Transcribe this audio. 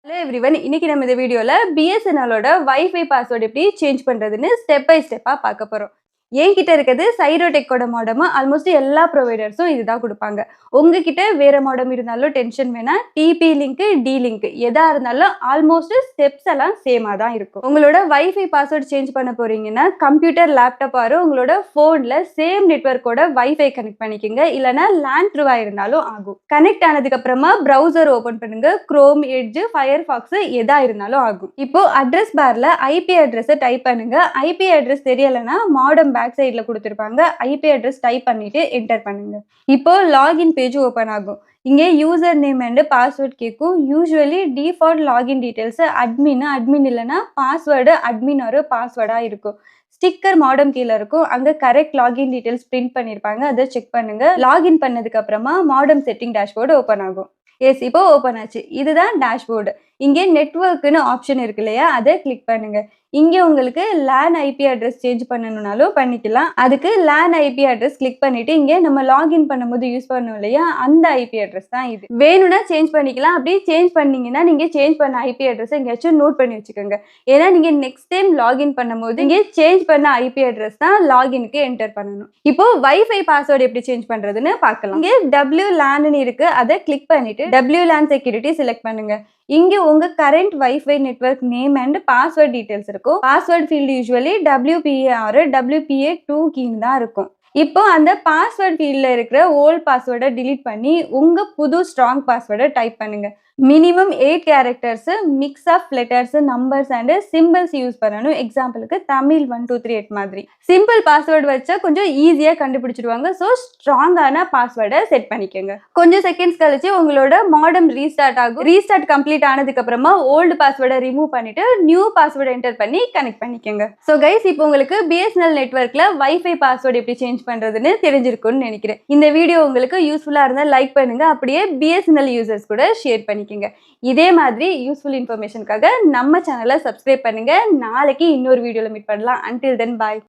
Hello everyone, இன்னைக்கு நம்ம இந்த வீடியோல BSNL-ஓட வைஃபை பாஸ்வேர்ட் எப்படி சேஞ்ச் பண்றதுன்னு ஸ்டெப் பை ஸ்டெப்பா பார்க்க போறோம். என்கிட்ட இருக்கிறது சைரோடெக்கோட மாடம். ஆல்மோஸ்ட் எல்லா ப்ரொவைடர்ஸும் இதுதான் கொடுப்பாங்க. உங்ககிட்ட வேற மாடம் இருந்தாலும் டென்ஷன் வேணாம். டிபி லிங்க், டி லிங்க் எதா இருந்தாலும் ஆல்மோஸ்ட் ஸ்டெப்ஸ் எல்லாம் சேமா தான் இருக்கும். உங்களோட வைஃபை பாஸ்வேர்ட் சேஞ்ச் பண்ண போறீங்கன்னா கம்ப்யூட்டர், லேப்டாப் ஆறு உங்களோட போன்ல சேம் நெட்வொர்க்கோட வைஃபை கனெக்ட் பண்ணிக்கோங்க. இல்லைன்னா லேண்ட் த்ரூவா இருந்தாலும் ஆகும். கனெக்ட் ஆனதுக்கு அப்புறமா ப்ரௌசர் ஓபன் பண்ணுங்க. குரோம், எட்ஜ், ஃபயர்பாக்ஸ் எதா இருந்தாலும் ஆகும். இப்போ அட்ரஸ் பார்ல ஐபி அட்ரஸ் டைப் பண்ணுங்க. ஐபி அட்ரஸ் தெரியலன்னா மாடம் பேக் சைட்ல கொடுத்திருப்பாங்க. ஐபி அட்ரஸ் டைப் பண்ணிட்டு என்டர் பண்ணுங்க. இப்போ லாகின் பேஜ் ஓபன் ஆகும். இங்கே யூசர் நேம் அண்ட் பாஸ்வேர்ட் கேட்கும். Usually default login details admin இல்லைன்னா பாஸ்வேர்டு அட்மின் ஒரு பாஸ்வேர்டா இருக்கும். ஸ்டிக்கர் மாடம் கீழே இருக்கும். அங்க கரெக்ட் லாகின் டீடைல்ஸ் பிரிண்ட் பண்ணிருப்பாங்க. அதை செக் பண்ணுங்க. லாகின் பண்ணதுக்கு அப்புறமா மாடம் செட்டிங் டேஷ்போர்டு ஓபன் ஆகும். எஸ், இப்போ ஓபன் ஆச்சு. இதுதான் டேஷ்போர்டு. இங்கே நெட்வொர்க்னு ஆப்ஷன் இருக்கு இல்லையா, அதை கிளிக் பண்ணுங்க. இங்கே உங்களுக்கு லேன் ஐபி அட்ரஸ் சேஞ்ச் பண்ணணும்னாலும் பண்ணிக்கலாம். அதுக்கு லேன் ஐபி அட்ரஸ் கிளிக் பண்ணிட்டு இங்கே நம்ம லாகின் பண்ணும்போது யூஸ் பண்ணோம் இல்லையா, அந்த ஐபி அட்ரஸ் தான் இது. வேணும்னா சேஞ்ச் பண்ணிக்கலாம். அப்படி சேஞ்ச் பண்ணீங்கன்னா நீங்க சேஞ்ச் பண்ண ஐபி அட்ரஸ் எங்கேயாச்சும் நோட் பண்ணி வச்சுக்கோங்க. ஏன்னா நீங்க நெக்ஸ்ட் டைம் லாகின் பண்ணும்போது இங்கே சேஞ்ச் பண்ண ஐபி அட்ரஸ் தான் லாகினுக்கு என்டர் பண்ணணும். இப்போ வைஃபை பாஸ்வேர்டு எப்படி சேஞ்ச் பண்றதுன்னு பார்க்கலாம். இங்கே WLAN இருக்கு, அதை கிளிக் பண்ணிட்டு WLAN செக்யூரிட்டி செலக்ட் பண்ணுங்க. இங்க உங்க current wifi network name and password details இருக்கும். Password field usually WPA or WPA2 கீன்னு தான் இருக்கும். இப்போ அந்த பாஸ்வேர்ட் ஃபீல்ட்ல இருக்கிற ஓல்ட் பாஸ்வேர்டை டிலீட் பண்ணி உங்க புது ஸ்ட்ராங் பாஸ்வேர்டை டைப் பண்ணுங்க. Minimum 8 characters, mix of letters, numbers and symbols use பண்ணணும். எக்ஸாம்பிளுக்கு தமிழ் 1 2 3 8 மாதிரி. சிம்பிள் பாஸ்வேர்டு வச்சா கொஞ்சம் ஈஸியா கண்டுபிடிச்சிடுவாங்க. ஸோ ஸ்ட்ராங்கான பாஸ்வேர்டை செட் பண்ணிக்கோங்க. கொஞ்சம் செகண்ட்ஸ் கழிச்சு உங்களோட மாடம் ரீஸ்டார்ட் ஆகும். ரீஸ்டார்ட் கம்ப்ளீட் ஆனதுக்கு அப்புறமா ஓல்டு பாஸ்வேர்டை ரிமூவ் பண்ணிட்டு நியூ பாஸ்வேர்டை என்டர் பண்ணி கனெக்ட் பண்ணிக்கோங்க. ஸோ கைஸ், இப்போ உங்களுக்கு BSNL நெட்வொர்க்ல வைஃபை பாஸ்வேர்டு எப்படி சேஞ்ச் பண்றதுன்னு தெரிஞ்சிருக்கும்னு நினைக்கிறேன். இந்த வீடியோ உங்களுக்கு யூஸ்ஃபுல்லா இருந்தா லைக் பண்ணுங்க. அப்படியே BSNL யூசர்ஸ் கூட ஷேர் பண்ணி இதே மாதிரி யூஸ்ஃபுல் இன்ஃபர்மேஷனுக்காக நம்ம சேனலை சப்ஸ்கிரைப் பண்ணுங்க. நாளைக்கு இன்னொரு வீடியோல மீட் பண்ணலாம். Until then, bye.